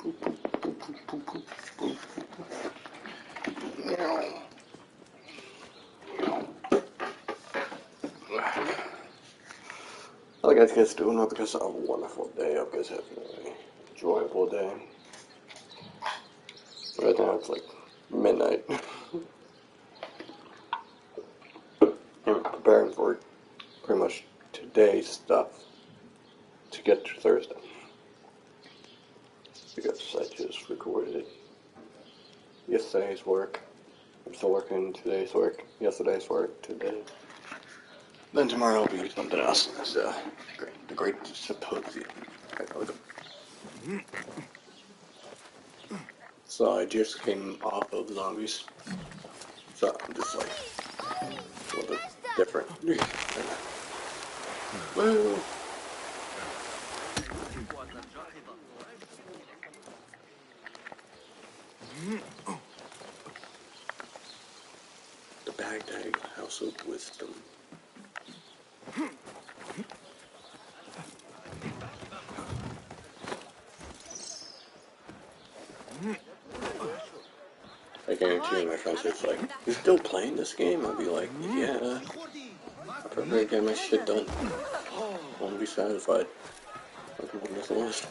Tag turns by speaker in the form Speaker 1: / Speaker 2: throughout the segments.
Speaker 1: How are you guys doing? Hope you guys have a wonderful day. Hope you guys have an enjoyable day. Right now it's like midnight. I'm preparing for pretty much today's stuff to get to Thursday. Because I just recorded yesterday's work. I'm still working today's work, yesterday's work, today. Then tomorrow will be something else. It's the great Symposium. So I just came off of zombies. So I'm just like a little bit different. Woo! The Baghdad House of Wisdom. I guarantee my friends it's like, you still playing this game? I'll be like, yeah. I prefer to get my shit done. I want to be satisfied. I want to miss the list.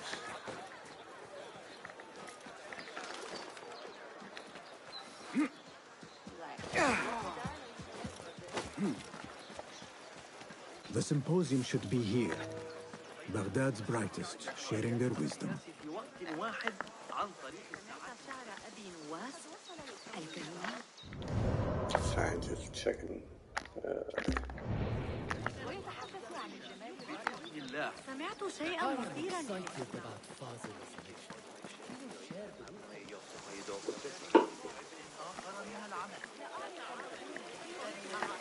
Speaker 2: The Symposium should be here. Baghdad's brightest, sharing their wisdom.
Speaker 1: Sorry, just checking.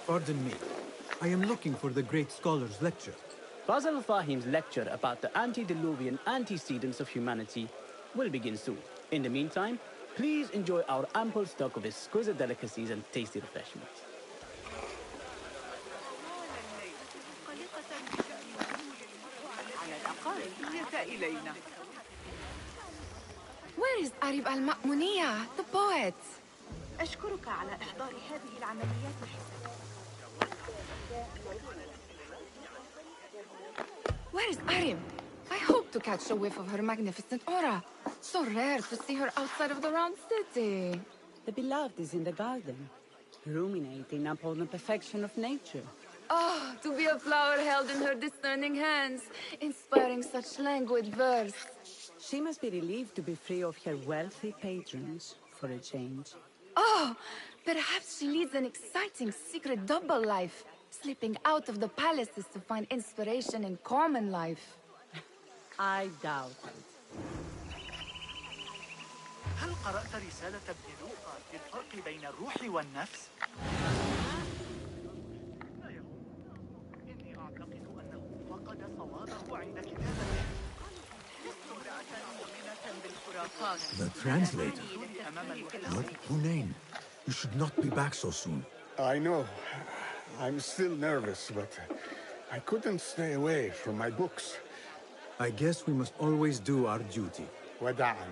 Speaker 2: Pardon me. I am looking for the great scholar's lecture.
Speaker 3: Fazl Fahim's lecture about the antediluvian antecedents of humanity will begin soon. In the meantime, please enjoy our ample stock of exquisite delicacies and tasty refreshments.
Speaker 4: Where is Arib al-Ma'muniya, the poet?
Speaker 5: أشكرك على إحضار هذه العمليات.
Speaker 4: Where is Arib? I hope to catch a whiff of her magnificent aura. So rare to see her outside of the round city.
Speaker 6: The beloved is in the garden, ruminating upon the perfection of nature.
Speaker 4: Oh, to be a flower held in her discerning hands, inspiring such languid verse.
Speaker 6: She must be relieved to be free of her wealthy patrons, for a change.
Speaker 4: Oh, perhaps she leads an exciting secret double life, slipping out of the palaces to find inspiration in common life.
Speaker 6: I doubt it.
Speaker 7: هل قرأت رسالة ابن لوقا في الفرق بين الروح والنفس؟ إني أعتقد أنه فقد صوابه عند كتابته.
Speaker 2: The translator? What? Hunain, you should not be back so soon.
Speaker 8: I know. I'm still nervous, but I couldn't stay away from my books.
Speaker 2: I guess we must always do our duty.
Speaker 8: وداعا.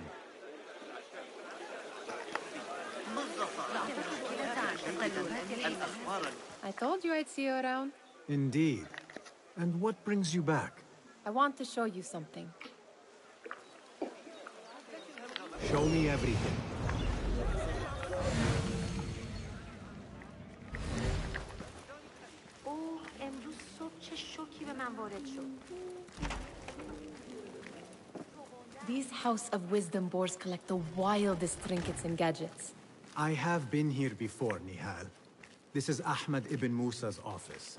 Speaker 9: I told you I'd see you around.
Speaker 2: Indeed. And what brings you back?
Speaker 9: I want to show you something.
Speaker 2: Show me everything.
Speaker 5: امروز صبح چه شوکی به من وارد شد.
Speaker 9: These House of Wisdom boars collect the wildest trinkets and gadgets.
Speaker 2: I have been here before, Nihal. This is Ahmed ibn Musa's office.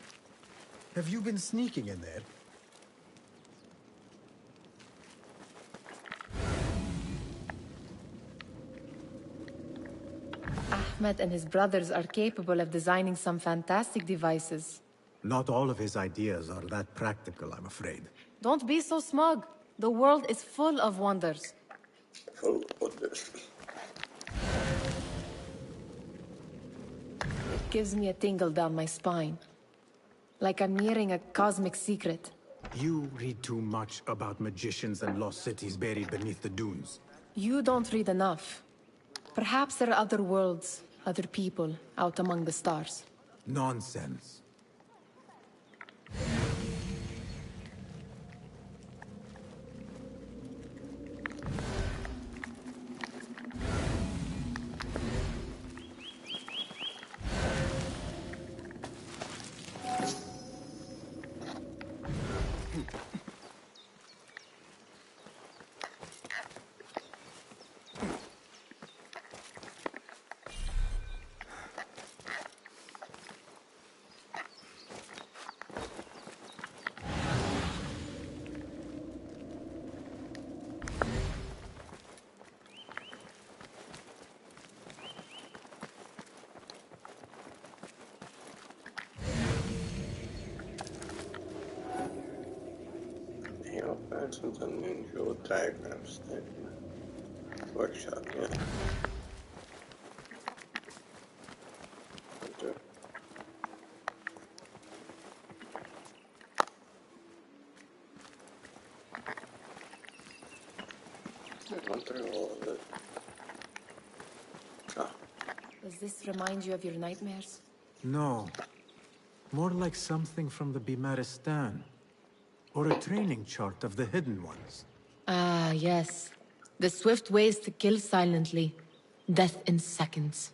Speaker 2: Have you been sneaking in there?
Speaker 9: Ahmed and his brothers are capable of designing some fantastic devices.
Speaker 2: Not all of his ideas are that practical, I'm afraid.
Speaker 9: Don't be so smug. The world is full of wonders.
Speaker 1: Full of wonders.
Speaker 9: It gives me a tingle down my spine. Like I'm hearing a cosmic secret.
Speaker 2: You read too much about magicians and lost cities buried beneath the dunes.
Speaker 9: You don't read enough. Perhaps there are other worlds, other people, out among the stars.
Speaker 2: Nonsense.
Speaker 1: Some unusual diagrams thing. Workshop, yeah. Okay. I went through all of it. Ah.
Speaker 9: Does this remind you of your nightmares?
Speaker 2: No. More like something from the Bimaristan. Or a training chart of the Hidden Ones.
Speaker 9: Ah, yes. The swift ways to kill silently. Death in seconds.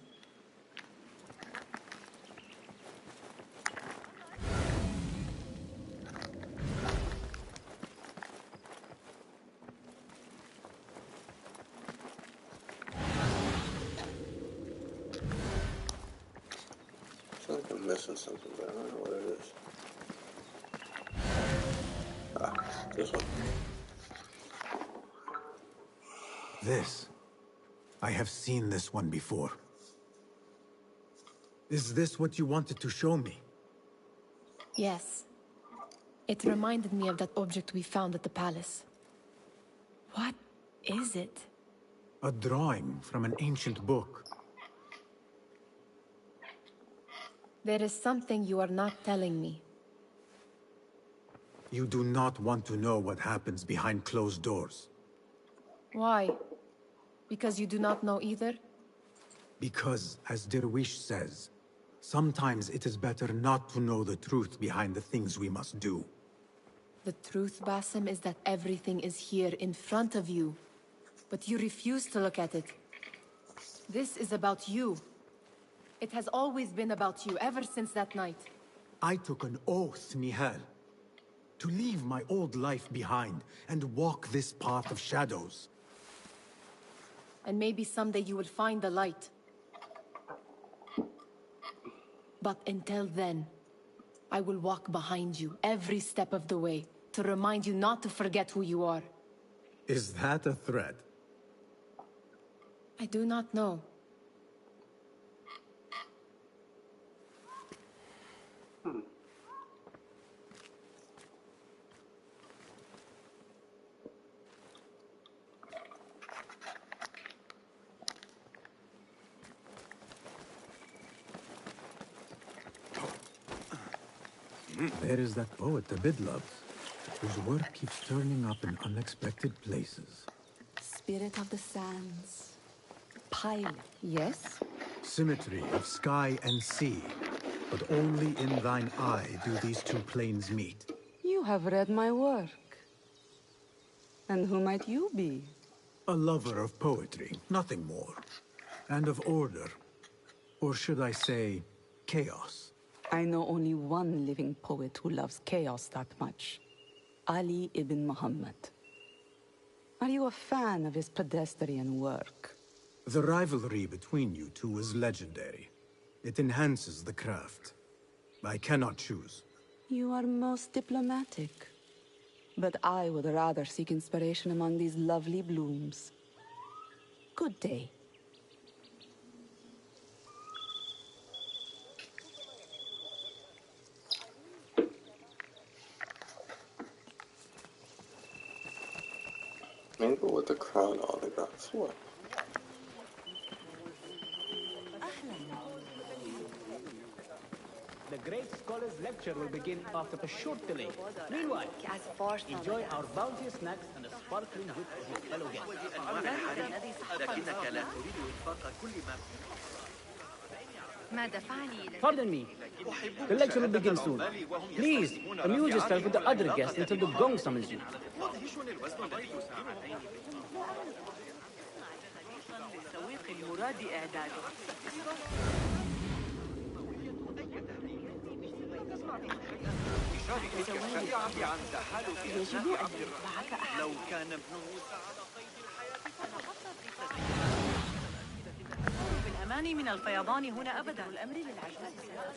Speaker 1: I feel like I'm missing something, but I don't know what it is. Ah, this one.
Speaker 2: This. I have seen this one before. Is this what you wanted to show me?
Speaker 9: Yes. It reminded me of that object we found at the palace. What is it?
Speaker 2: A drawing from an ancient book.
Speaker 9: There is something you are not telling me.
Speaker 2: You do not want to know what happens behind closed doors.
Speaker 9: Why? Because you do not know either?
Speaker 2: Because, as Derwish says, sometimes it is better not to know the truth behind the things we must do.
Speaker 9: The truth, Basim, is that everything is here in front of you. But you refuse to look at it. This is about you. It has always been about you, ever since that night.
Speaker 2: I took an oath, Nihal, to leave my old life behind and walk this path of shadows.
Speaker 9: And maybe someday you will find the light. But until then, I will walk behind you every step of the way to remind you not to forget who you are.
Speaker 2: Is that a threat?
Speaker 9: I do not know.
Speaker 2: There is that poet Abid loves, whose work keeps turning up in unexpected places.
Speaker 6: Spirit of the sands. Pilot. Yes?
Speaker 2: Symmetry of sky and sea, but only in thine eye do these two planes meet.
Speaker 6: You have read my work. And who might you be?
Speaker 2: A lover of poetry, nothing more. And of order. Or should I say, chaos.
Speaker 6: I know only one living poet who loves chaos that much. Ali ibn Muhammad. Are you a fan of his pedestrian work?
Speaker 2: The rivalry between you two is legendary. It enhances the craft. I cannot choose.
Speaker 6: You are most diplomatic. But I would rather seek inspiration among these lovely blooms. Good day.
Speaker 1: Maybe with the crown autographs. What?
Speaker 3: The the great scholar's lecture will begin after a short delay. Meanwhile, enjoy our bounteous snacks and a sparkling wit of your fellow guests. Pardon me. The lecture will begin soon. Please, amuse yourself with the other guests until the gong summons you.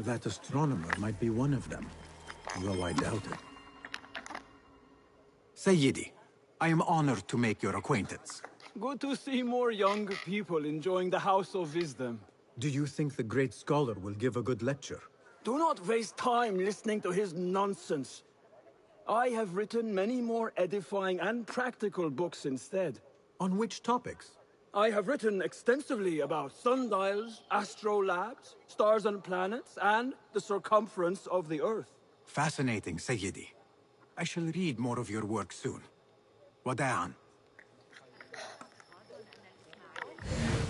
Speaker 2: That astronomer might be one of them, though I doubt it. Sayyidi, I am honored to make your acquaintance.
Speaker 10: Good to see more young people enjoying the House of Wisdom.
Speaker 2: Do you think the great scholar will give a good lecture?
Speaker 10: Do not waste time listening to his nonsense. I have written many more edifying and practical books instead.
Speaker 2: On which topics?
Speaker 10: I have written extensively about sundials, astrolabes, stars and planets, and the circumference of the Earth.
Speaker 2: Fascinating, Sayyidi. I shall read more of your work soon. Wada'an.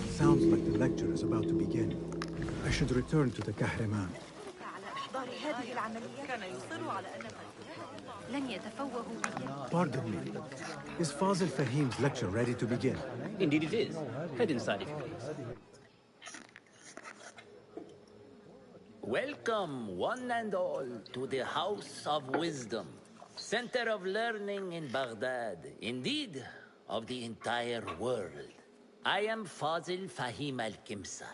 Speaker 2: Sounds like the lecture is about to begin. I should return to the Kahraman. Pardon me. Is Fazil Fahim's lecture ready to begin?
Speaker 3: Indeed it is. Head inside if you please.
Speaker 11: Welcome, one and all, to the House of Wisdom, center of learning in Baghdad, indeed, of the entire world. I am Fazil Fahim al-Kimsa,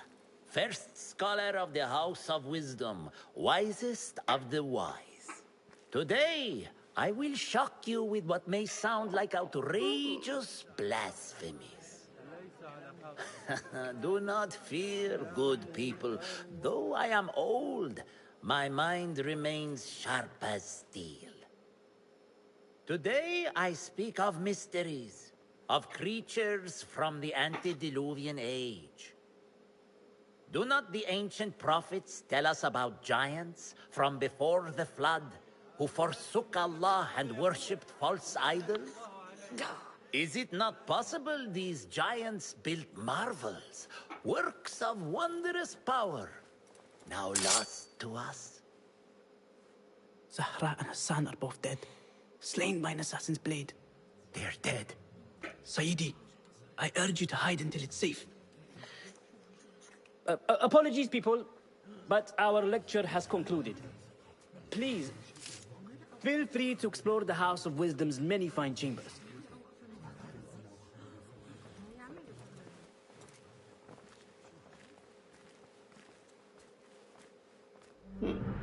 Speaker 11: first scholar of the House of Wisdom, wisest of the wise. Today, I will shock you with what may sound like outrageous blasphemies. Do not fear, good people. Though I am old, my mind remains sharp as steel. Today, I speak of mysteries, of creatures from the antediluvian age. Do not the ancient prophets tell us about giants from before the flood who forsook Allah and worshipped false idols? Is it not possible these giants built marvels, works of wondrous power, now lost to us?
Speaker 3: Zahra and Hassan are both dead, slain by an assassin's blade.
Speaker 11: They're dead.
Speaker 3: Sayyidi, I urge you to hide until it's safe. Apologies, people, but our lecture has concluded. Please, feel free to explore the House of Wisdom's many fine chambers.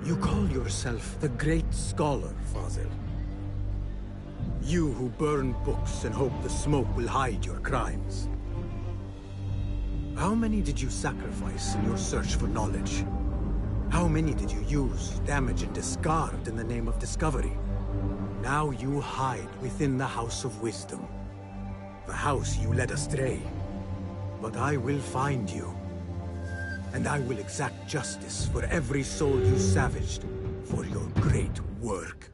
Speaker 2: You call yourself the great scholar, Fazil. You who burn books and hope the smoke will hide your crimes. How many did you sacrifice in your search for knowledge? How many did you use, damage, and discard in the name of discovery? Now you hide within the House of Wisdom. The house you led astray. But I will find you. And I will exact justice for every soul you savaged for your great work.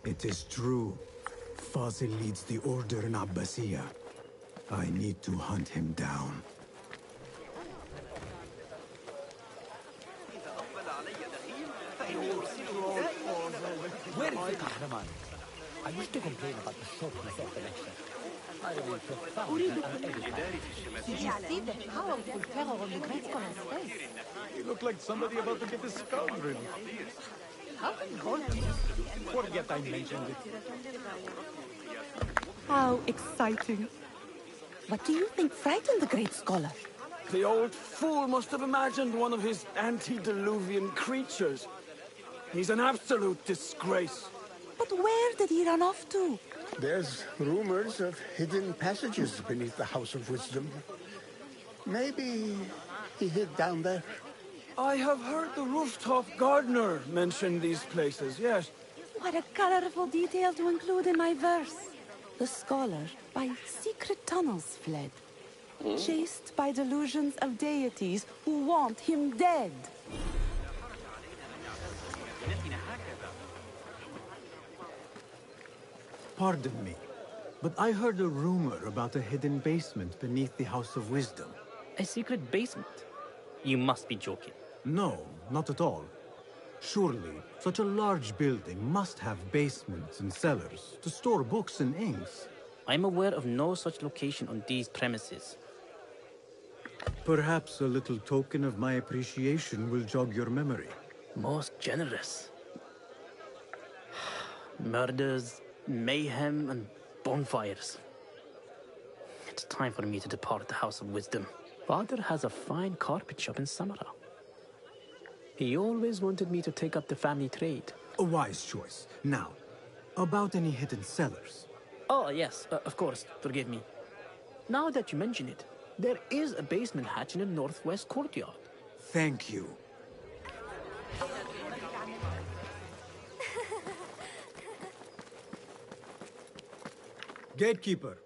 Speaker 2: It is true. Fazil leads the order in Abbasiyah. I need to hunt him down.
Speaker 12: Where is the Kahraman? I wish to complain about the shortness of the lecture. I will profound and edifying.
Speaker 9: Did you see the powerful terror on the great scholar's face?
Speaker 10: He looked like somebody about to get his skull drilled.
Speaker 9: How important.
Speaker 10: Forget I mentioned it.
Speaker 6: How exciting. What do you think frightened the great scholar?
Speaker 10: The old fool must have imagined one of his antediluvian creatures. He's an absolute disgrace.
Speaker 6: But where did he run off to?
Speaker 8: There's rumors of hidden passages beneath the House of Wisdom. Maybe he hid down there.
Speaker 10: I have heard the rooftop gardener mention these places, yes.
Speaker 6: What a colorful detail to include in my verse. The scholar by secret tunnels fled, chased by delusions of deities who want him dead.
Speaker 2: Pardon me, but I heard a rumor about a hidden basement beneath the House of Wisdom.
Speaker 3: A secret basement? You must be joking.
Speaker 2: No, not at all. Surely, such a large building must have basements and cellars to store books and inks.
Speaker 3: I'm aware of no such location on these premises.
Speaker 2: Perhaps a little token of my appreciation will jog your memory.
Speaker 3: Most generous. Murders, mayhem, and bonfires. It's time for me to depart the House of Wisdom. Father has a fine carpet shop in Samara. He always wanted me to take up the family trade.
Speaker 2: A wise choice. Now, about any hidden cellars?
Speaker 3: Oh, yes, of course, forgive me. Now that you mention it, there is a basement hatch in the northwest courtyard.
Speaker 2: Thank you. Gatekeeper,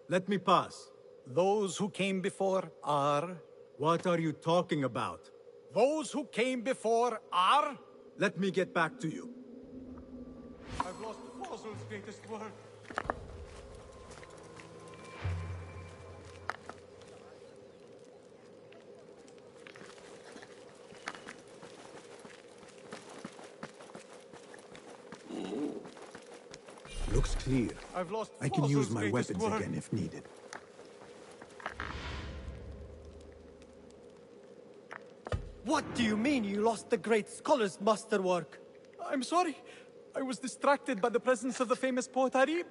Speaker 2: let me pass.
Speaker 13: Those who came before are...
Speaker 2: What are you talking about?
Speaker 13: Those who came before are...
Speaker 2: Let me get back to you.
Speaker 13: I've lost Fossil's greatest work.
Speaker 2: Looks clear.
Speaker 13: I've lost
Speaker 2: I can use my
Speaker 13: Fossil's
Speaker 2: weapons
Speaker 13: work.
Speaker 2: again if needed.
Speaker 14: What do you mean you lost the great scholar's masterwork?
Speaker 13: I'm sorry. I was distracted by the presence of the famous poet Arib.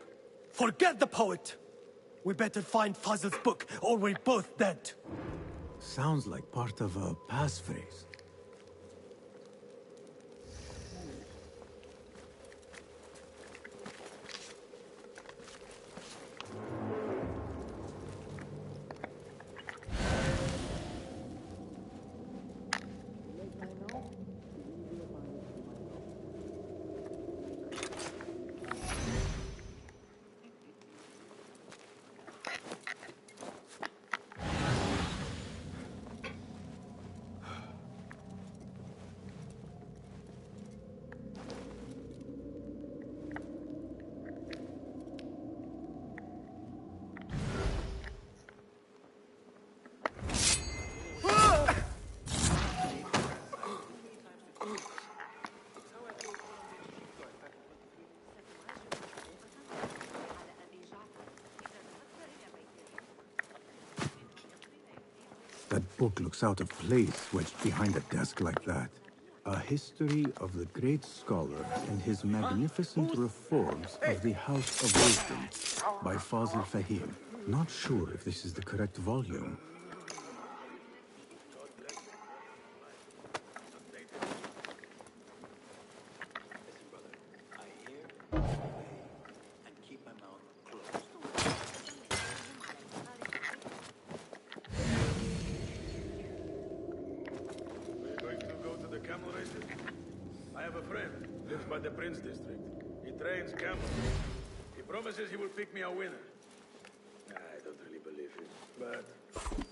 Speaker 14: Forget the poet! We better find Fazl's book, or we're both dead.
Speaker 2: Sounds like part of a passphrase. That book looks out of place, wedged behind a desk like that. A history of the great scholar and his magnificent reforms of the House of Wisdom by Fazl Fahim. Not sure if this is the correct volume.
Speaker 15: He will pick me a winner. I don't really believe it, but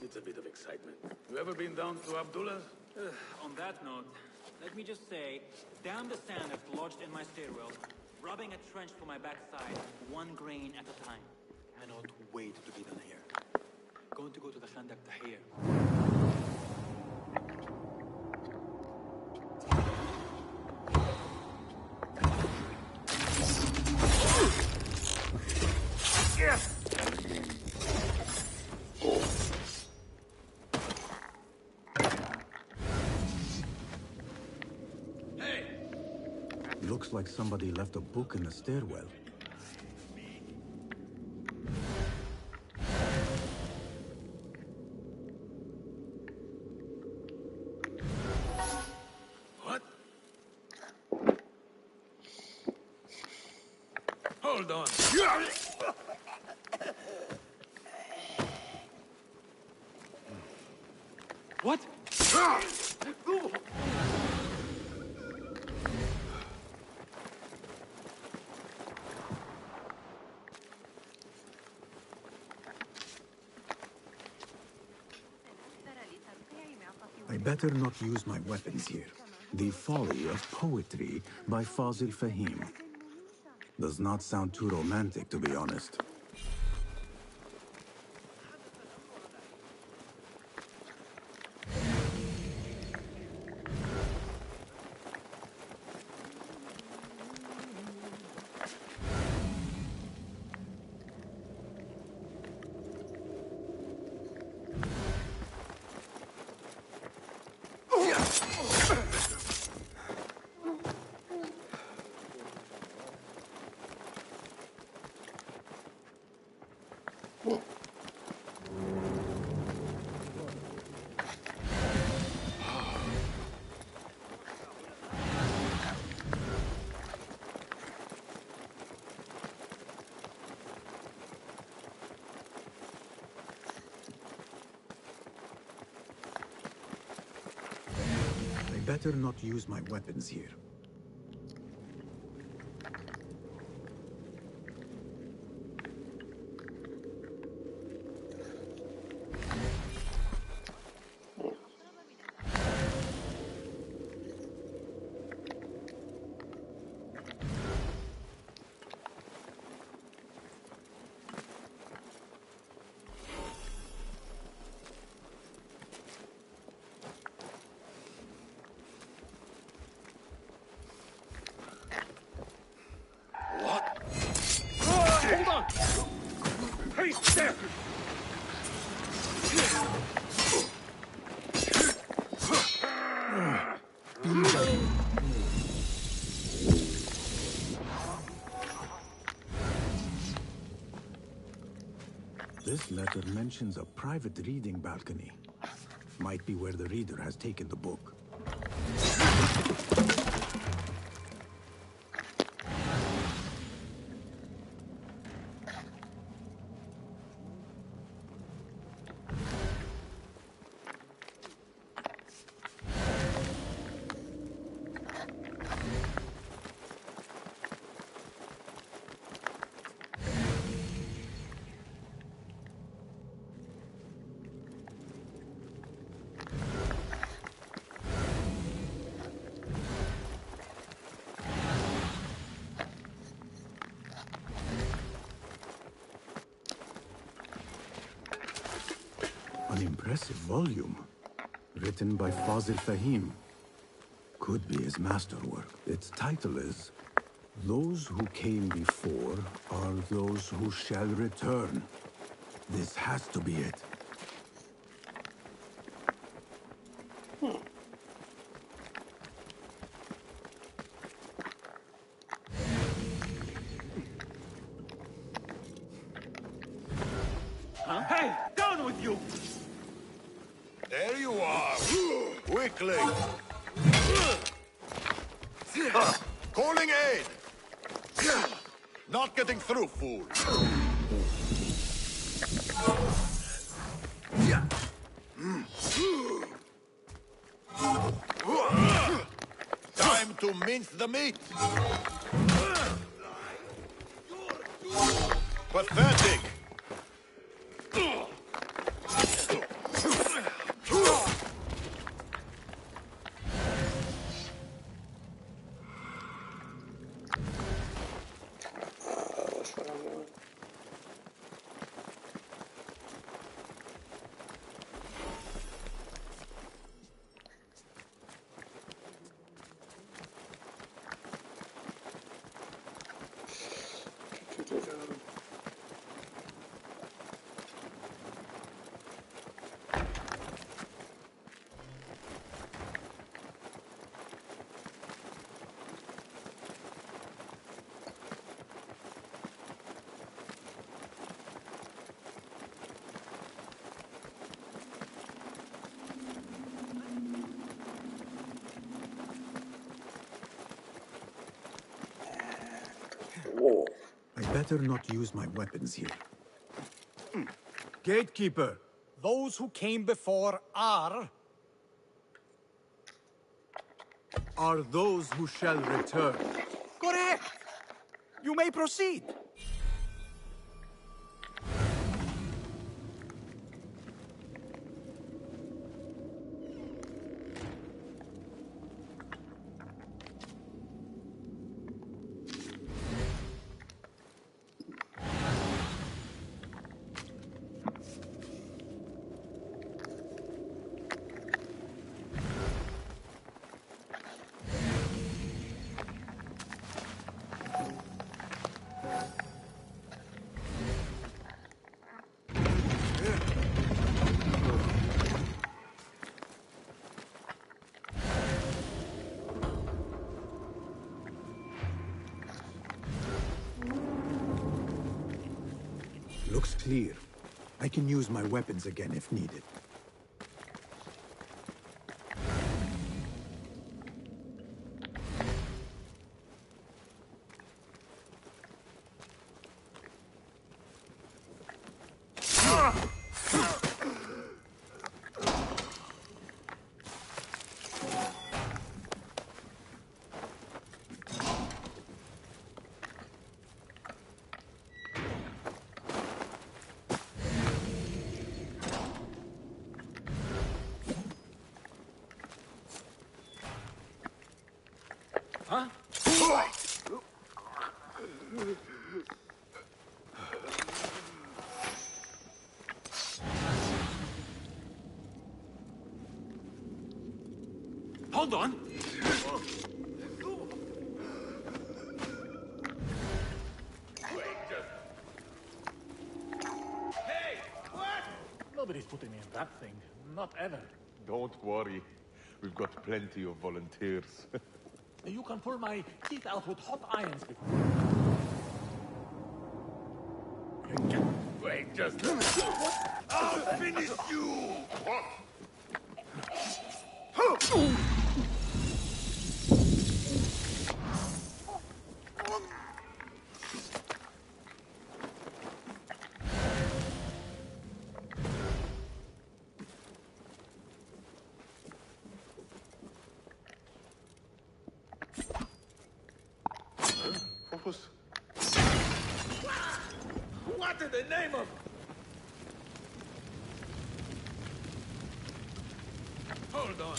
Speaker 15: it's a bit of excitement. You ever been down to Abdullah's?
Speaker 16: On that note, let me just say, damn the sand that's lodged in my stairwell, rubbing a trench for my backside, one grain at a time. Cannot wait to be done here. Going to go to the Khandak Tahir.
Speaker 2: Looks like somebody left a book in the stairwell.
Speaker 15: What? Hold on.
Speaker 14: What?
Speaker 2: better not use my weapons here. The Folly of Poetry by Fazil Fahim. Does not sound too romantic, to be honest. Better not use my weapons here.
Speaker 15: Hold on! Hey, there!
Speaker 2: This letter mentions a private reading balcony. Might be where the reader has taken the book. An impressive volume, written by Fazil Fahim. Could be his masterwork. Its title is, Those Who Came Before Are Those Who Shall Return. This has to be it.
Speaker 15: Huh? Hey, down with you!
Speaker 17: There you are! Quickly! Calling aid! Not getting through, fool! Time to mince the meat! Pathetic!
Speaker 2: I better not use my weapons here.
Speaker 14: Gatekeeper, those who came before are those who shall return. Correct! You may proceed.
Speaker 2: looks clear. I can use my weapons again if needed.
Speaker 15: Huh? Hold on.
Speaker 17: Hey, what?
Speaker 18: Nobody's putting me in that thing. Not ever.
Speaker 17: Don't worry. We've got plenty of volunteers.
Speaker 18: You can pull my teeth out with hot irons.
Speaker 17: Wait, just... I'll finish you!
Speaker 15: What in the name of... Hold on.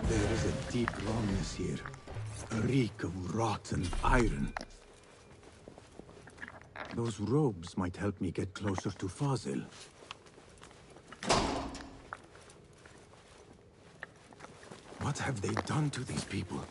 Speaker 2: There is a deep wrongness here. A reek of rotten iron. Those robes might help me get closer to Fazil. What have they done to these people?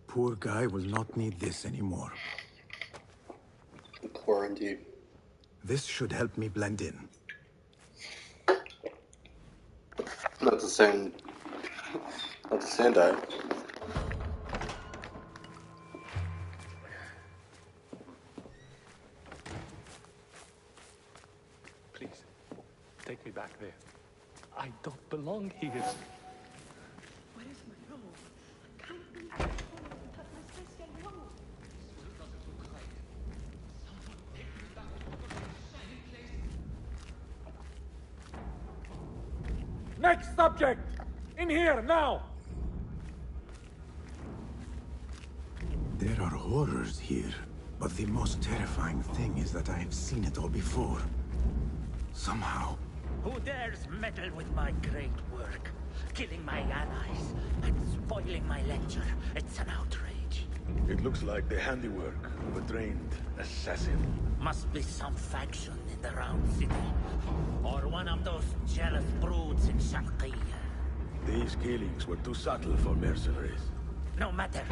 Speaker 2: Poor guy will not need this anymore.
Speaker 1: Poor indeed.
Speaker 2: This should help me blend in.
Speaker 1: Not the same. Not the same diet.
Speaker 18: Please, take me back there. I don't belong here.
Speaker 5: Where is my robe? I can't believe I touch my special robe.
Speaker 18: Next subject! In here, now!
Speaker 2: There are horrors here, but the most terrifying thing is that I have seen it all before. Somehow.
Speaker 11: Who dares meddle with my great work? Killing my allies and spoiling my lecture. It's an outrage.
Speaker 15: It looks like the handiwork of a trained assassin.
Speaker 11: Must be some faction in the Round City. Or one of those jealous broods in Sharqiyya.
Speaker 15: These killings were too subtle for mercenaries.
Speaker 11: No matter.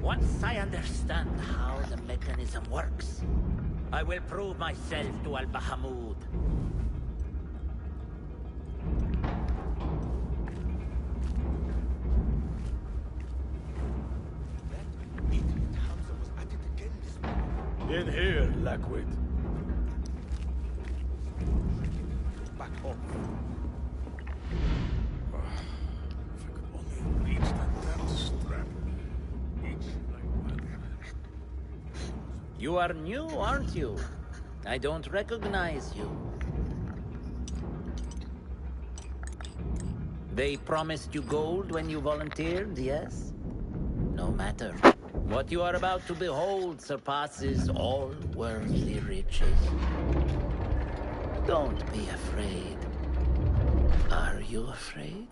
Speaker 11: Once I understand how the mechanism works, I will prove myself to Al-Bahamud.
Speaker 15: In here, Lackwit.
Speaker 18: Back home.
Speaker 15: If I could only reach that damn strap.
Speaker 11: You are new, aren't you? I don't recognize you. They promised you gold when you volunteered, yes? No matter. What you are about to behold surpasses all worldly riches. Don't be afraid. Are you afraid?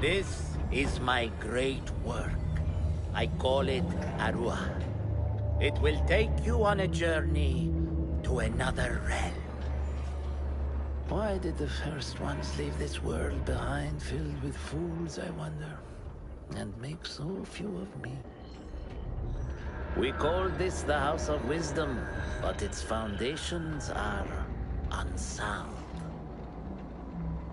Speaker 11: This is my great work. I call it Arua. It will take you on a journey to another realm.
Speaker 3: Why did the first ones leave this world behind filled with fools, I wonder? And make so few of me.
Speaker 11: We call this the House of Wisdom, but its foundations are unsound.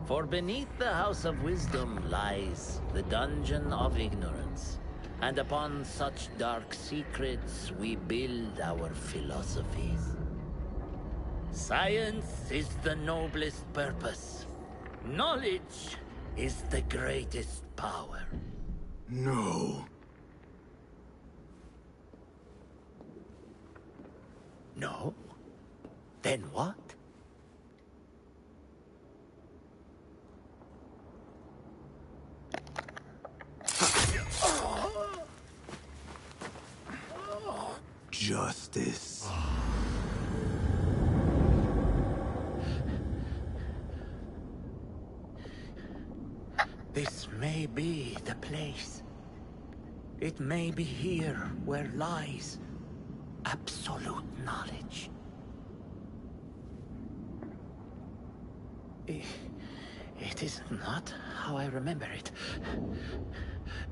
Speaker 11: For beneath the House of Wisdom lies the Dungeon of Ignorance, and upon such dark secrets we build our philosophies. Science is the noblest purpose. Knowledge is the greatest power.
Speaker 2: No.
Speaker 11: No? Then what?
Speaker 2: Justice.
Speaker 11: This may be the place. It may be here where lies absolute knowledge. It is not how I remember it.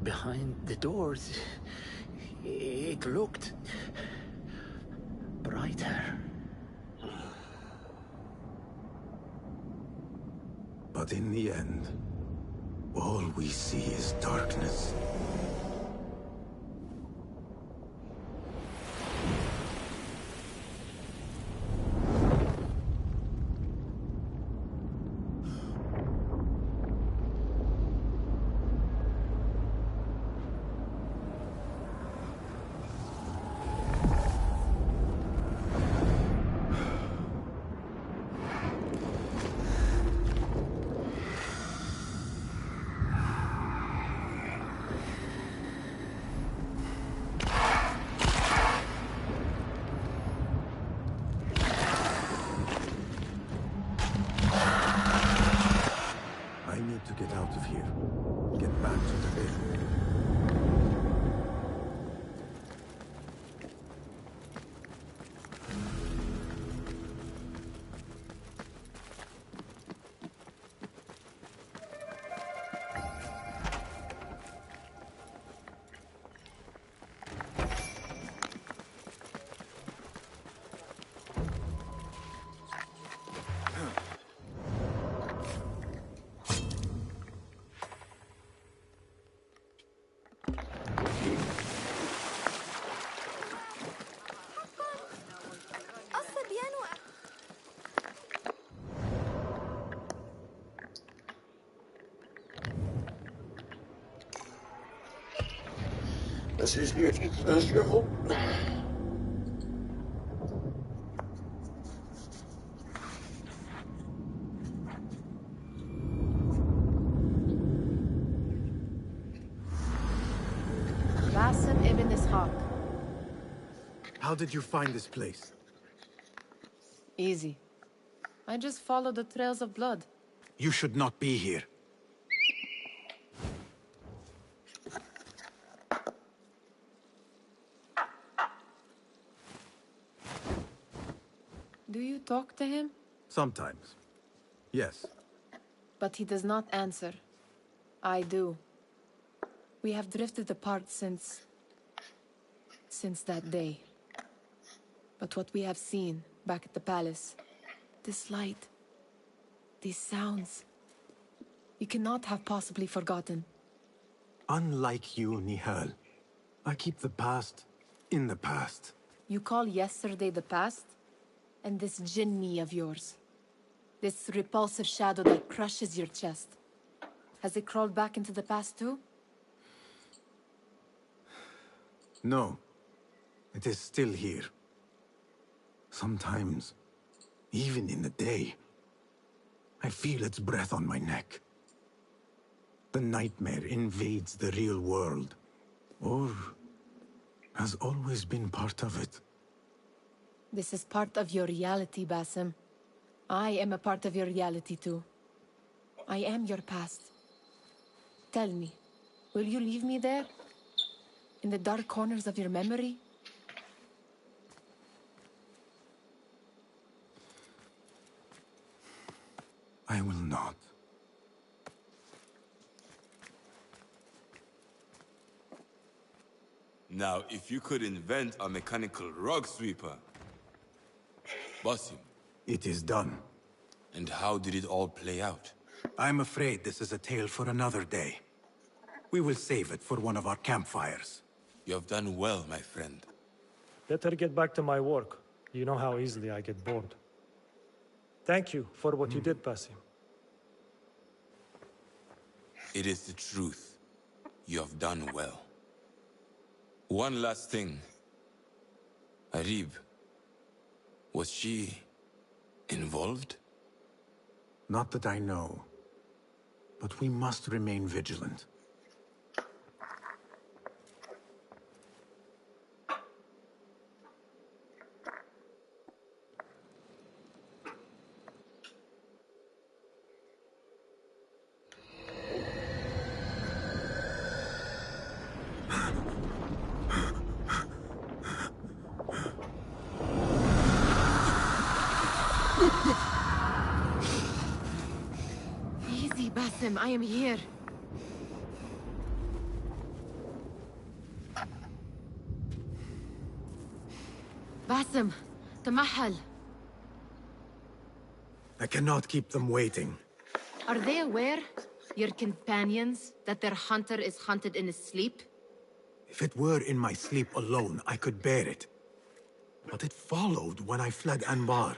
Speaker 11: Behind the doors, it looked brighter.
Speaker 2: But in the end, all we see is darkness. I need to get out of here. Get back to the bed.
Speaker 1: This is your shovel.
Speaker 9: Basim ibn Ishaq.
Speaker 2: How did you find this place?
Speaker 9: Easy. I just followed the trails of blood.
Speaker 2: You should not be here.
Speaker 9: Do you talk to him?
Speaker 2: Sometimes. Yes.
Speaker 9: But he does not answer. I do. We have drifted apart since that day. But what we have seen back at the palace, this light, these sounds, you cannot have possibly forgotten.
Speaker 2: Unlike you, Nihal, I keep the past in the past.
Speaker 9: You call yesterday the past? And this jinni of yours, this repulsive shadow that crushes your chest, has it crawled back into the past too?
Speaker 2: No. It is still here. Sometimes, even in the day, I feel its breath on my neck. The nightmare invades the real world, or has always been part of it.
Speaker 9: This is part of your reality, Basim. I am a part of your reality too. I am your past. Tell me, will you leave me there? In the dark corners of your memory?
Speaker 2: I will not.
Speaker 19: Now, if you could invent a mechanical rug sweeper. Basim.
Speaker 2: It is done.
Speaker 19: And how did it all play out?
Speaker 2: I'm afraid this is a tale for another day. We will save it for one of our campfires.
Speaker 19: You have done well, my friend.
Speaker 20: Better get back to my work. You know how easily I get bored. Thank you for what you did, Basim.
Speaker 19: It is the truth. You have done well. One last thing. Arib. Was she involved?
Speaker 2: Not that I know. But we must remain vigilant.
Speaker 9: Easy, Basim, I am here. Basim, Tamahal.
Speaker 2: I cannot keep them waiting.
Speaker 9: Are they aware, your companions, that their hunter is hunted in his sleep?
Speaker 2: If it were in my sleep alone, I could bear it. But it followed when I fled Anbar.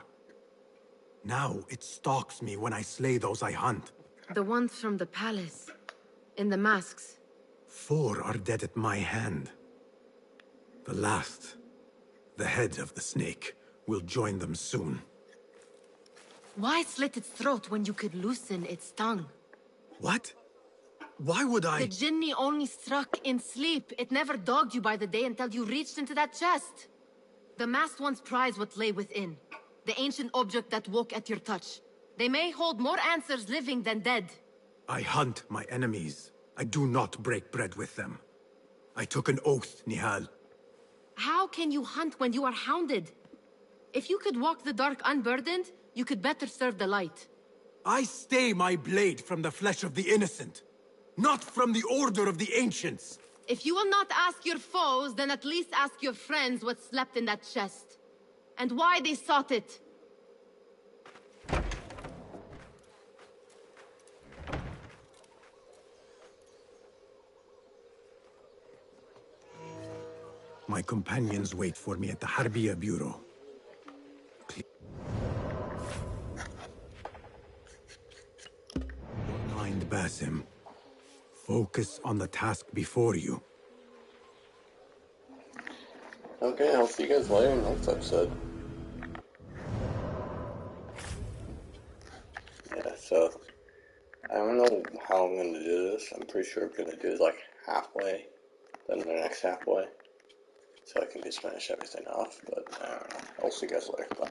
Speaker 2: Now it stalks me when I slay those I hunt.
Speaker 9: The ones from the palace. In the masks.
Speaker 2: 4 are dead at my hand. The last, the head of the snake, will join them soon.
Speaker 9: Why slit its throat when you could loosen its tongue?
Speaker 2: What? Why would I?
Speaker 9: The Jinni only struck in sleep. It never dogged you by the day until you reached into that chest. The masked ones prize what lay within. The ancient object that woke at your touch. They may hold more answers living than dead.
Speaker 2: I hunt my enemies. I do not break bread with them. I took an oath, Nihal.
Speaker 9: How can you hunt when you are hounded? If you could walk the dark unburdened, you could better serve the light.
Speaker 2: I stay my blade from the flesh of the innocent, not from the order of the ancients.
Speaker 9: If you will not ask your foes, then at least ask your friends what slept in that chest. And why they sought it.
Speaker 2: My companions wait for me at the Harbiya Bureau. Don't mind Basim. Focus on the task before you.
Speaker 1: Okay, I'll see you guys later in the next episode. Yeah, so I don't know how I'm going to do this. I'm pretty sure I'm going to do it like halfway, then the next halfway, so I can just finish everything off, but I don't know. I'll see you guys later. Bye.